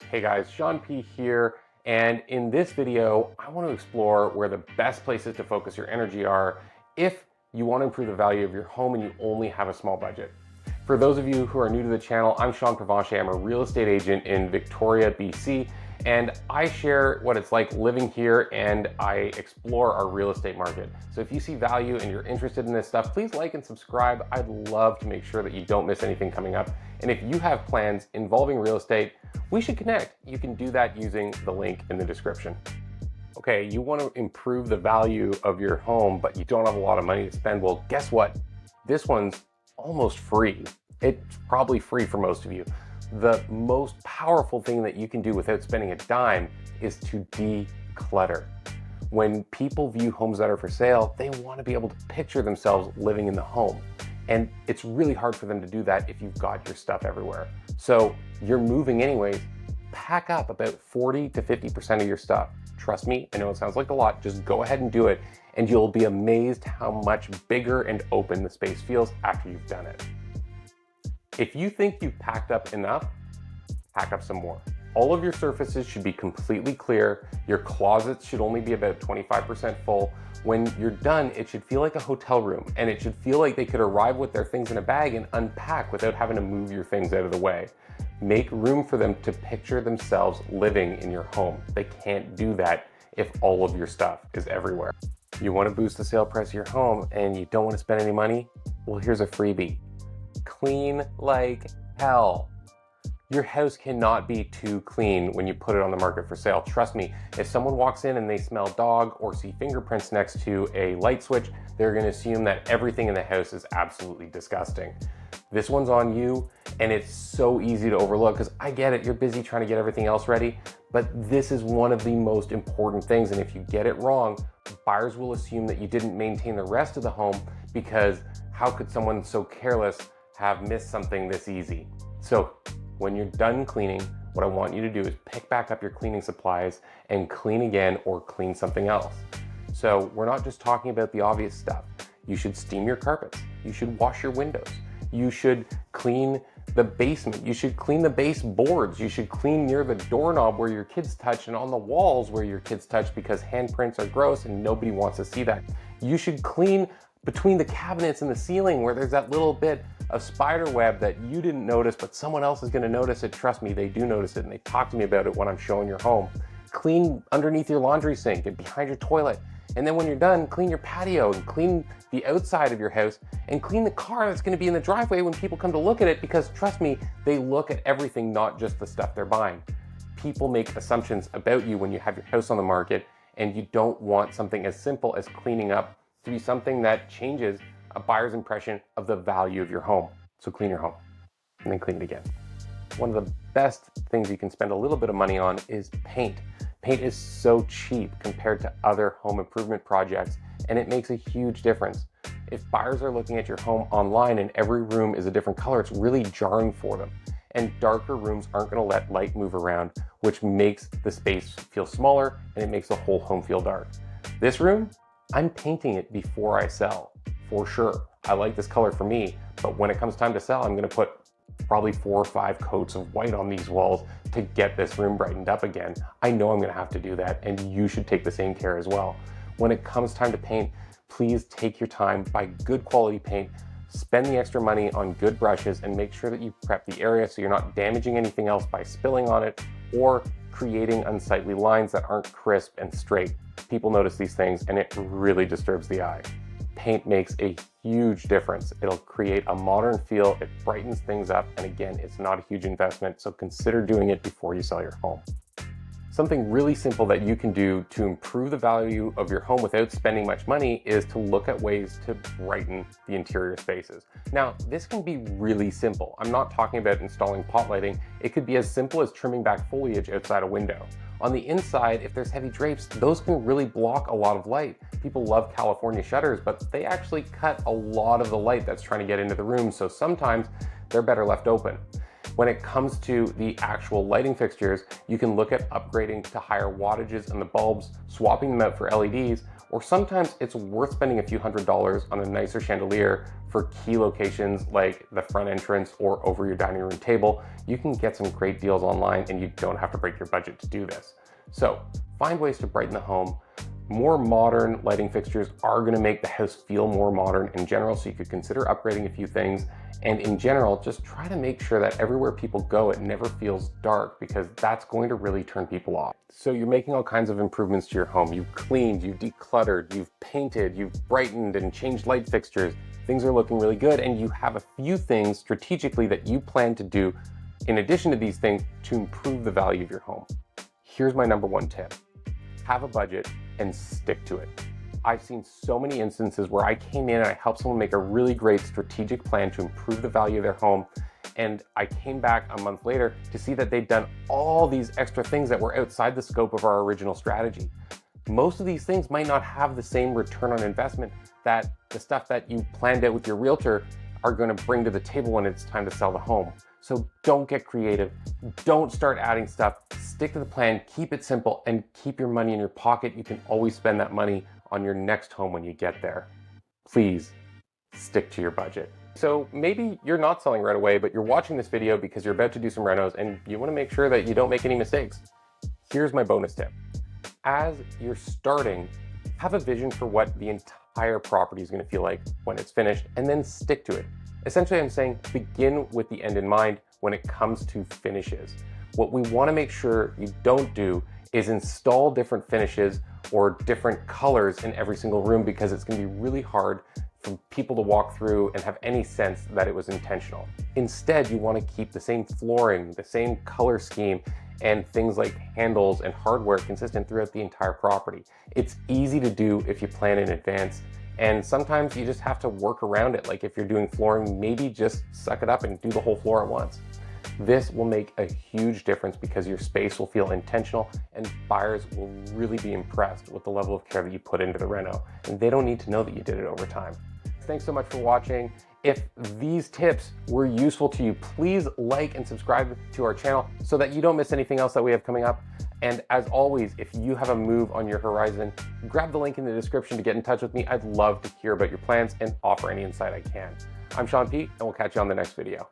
Hey guys, Sean P here, and in this video, I want to explore where the best places to focus your energy are if you want to improve the value of your home and you only have a small budget. For those of you who are new to the channel, I'm Sean Provencher. I'm a real estate agent in Victoria, BC, and I share what it's like living here and I explore our real estate market. So if you see value and you're interested in this stuff, please like and subscribe. I'd love to make sure that you don't miss anything coming up. And if you have plans involving real estate, we should connect. You can do that using the link in the description. Okay, you want to improve the value of your home, but you don't have a lot of money to spend. Well, guess what? This one's almost free. It's probably free for most of you. The most powerful thing that you can do without spending a dime is to declutter. When people view homes that are for sale, they want to be able to picture themselves living in the home. And it's really hard for them to do that if you've got your stuff everywhere. So you're moving anyways, pack up about 40 to 50% of your stuff. Trust me, I know it sounds like a lot, just go ahead and do it, and you'll be amazed how much bigger and open the space feels after you've done it. If you think you've packed up enough, pack up some more. All of your surfaces should be completely clear. Your closets should only be about 25% full. When you're done, it should feel like a hotel room, and it should feel like they could arrive with their things in a bag and unpack without having to move your things out of the way. Make room for them to picture themselves living in your home. They can't do that if all of your stuff is everywhere. You want to boost the sale price of your home and you don't want to spend any money? Well, here's a freebie. Clean like hell. Your house cannot be too clean when you put it on the market for sale. Trust me, if someone walks in and they smell dog or see fingerprints next to a light switch, they're going to assume that everything in the house is absolutely disgusting. This one's on you, and it's so easy to overlook because I get it, you're busy trying to get everything else ready, but this is one of the most important things, and if you get it wrong, buyers will assume that you didn't maintain the rest of the home because how could someone so careless have missed something this easy? So when you're done cleaning, what I want you to do is pick back up your cleaning supplies and clean again or clean something else. So we're not just talking about the obvious stuff. You should steam your carpets. You should wash your windows. You should clean the basement. You should clean the baseboards. You should clean near the doorknob where your kids touch and on the walls where your kids touch because handprints are gross and nobody wants to see that. You should clean between the cabinets and the ceiling where there's that little bit of spider web that you didn't notice, but someone else is going to notice it. Trust me, they do notice it, and they talk to me about it when I'm showing your home. Clean underneath your laundry sink and behind your toilet. And then when you're done, clean your patio and clean the outside of your house and clean the car that's going to be in the driveway when people come to look at it, because trust me, they look at everything, not just the stuff they're buying. People make assumptions about you when you have your house on the market, and you don't want something as simple as cleaning up to be something that changes a buyer's impression of the value of your home. So clean your home and then clean it again. One of the best things you can spend a little bit of money on is paint. Paint is so cheap compared to other home improvement projects, and it makes a huge difference. If buyers are looking at your home online and every room is a different color, it's really jarring for them. And darker rooms aren't going to let light move around, which makes the space feel smaller and it makes the whole home feel dark. This room, I'm painting it before I sell, for sure. I like this color for me, but when it comes time to sell, I'm going to put probably 4 or 5 coats of white on these walls to get this room brightened up again. I know I'm going to have to do that, and you should take the same care as well. When it comes time to paint, please take your time, buy good quality paint, spend the extra money on good brushes, and make sure that you prep the area so you're not damaging anything else by spilling on it or creating unsightly lines that aren't crisp and straight. People notice these things and it really disturbs the eye. Paint makes a huge difference. It'll create a modern feel, it brightens things up, and again, it's not a huge investment, so consider doing it before you sell your home. Something really simple that you can do to improve the value of your home without spending much money is to look at ways to brighten the interior spaces. Now, this can be really simple. I'm not talking about installing pot lighting. It could be as simple as trimming back foliage outside a window. On the inside, if there's heavy drapes, those can really block a lot of light. People love California shutters, but they actually cut a lot of the light that's trying to get into the room, so sometimes they're better left open. When it comes to the actual lighting fixtures, you can look at upgrading to higher wattages in the bulbs, swapping them out for LEDs, or sometimes it's worth spending a few $100s on a nicer chandelier for key locations like the front entrance or over your dining room table. You can get some great deals online and you don't have to break your budget to do this. So find ways to brighten the home. More modern lighting fixtures are going to make the house feel more modern in general, so you could consider upgrading a few things. And in general, just try to make sure that everywhere people go, it never feels dark, because that's going to really turn people off. So you're making all kinds of improvements to your home. You've cleaned, you've decluttered, you've painted, you've brightened and changed light fixtures. Things are looking really good, and you have a few things strategically that you plan to do in addition to these things to improve the value of your home. Here's my number one tip. Have a budget and stick to it. I've seen so many instances where I came in and I helped someone make a really great strategic plan to improve the value of their home, and I came back a month later to see that they'd done all these extra things that were outside the scope of our original strategy. Most of these things might not have the same return on investment that the stuff that you planned out with your realtor are going to bring to the table when it's time to sell the home. So don't get creative, don't start adding stuff, stick to the plan, keep it simple, and keep your money in your pocket. You can always spend that money on your next home when you get there. Please stick to your budget. So maybe you're not selling right away, but you're watching this video because you're about to do some renos and you want to make sure that you don't make any mistakes. Here's my bonus tip. As you're starting, have a vision for what the entire property is going to feel like when it's finished, and then stick to it. Essentially, I'm saying begin with the end in mind when it comes to finishes. What we want to make sure you don't do is install different finishes or different colors in every single room, because it's going to be really hard for people to walk through and have any sense that it was intentional. Instead, you want to keep the same flooring, the same color scheme, and things like handles and hardware consistent throughout the entire property. It's easy to do if you plan in advance, and sometimes you just have to work around it. Like if you're doing flooring, maybe just suck it up and do the whole floor at once. This will make a huge difference because your space will feel intentional and buyers will really be impressed with the level of care that you put into the reno, and they don't need to know that you did it over time. Thanks so much for watching. If these tips were useful to you, please like and subscribe to our channel so that you don't miss anything else that we have coming up. And as always, if you have a move on your horizon, grab the link in the description to get in touch with me. I'd love to hear about your plans and offer any insight I can. I'm Sean Pete, and we'll catch you on the next video.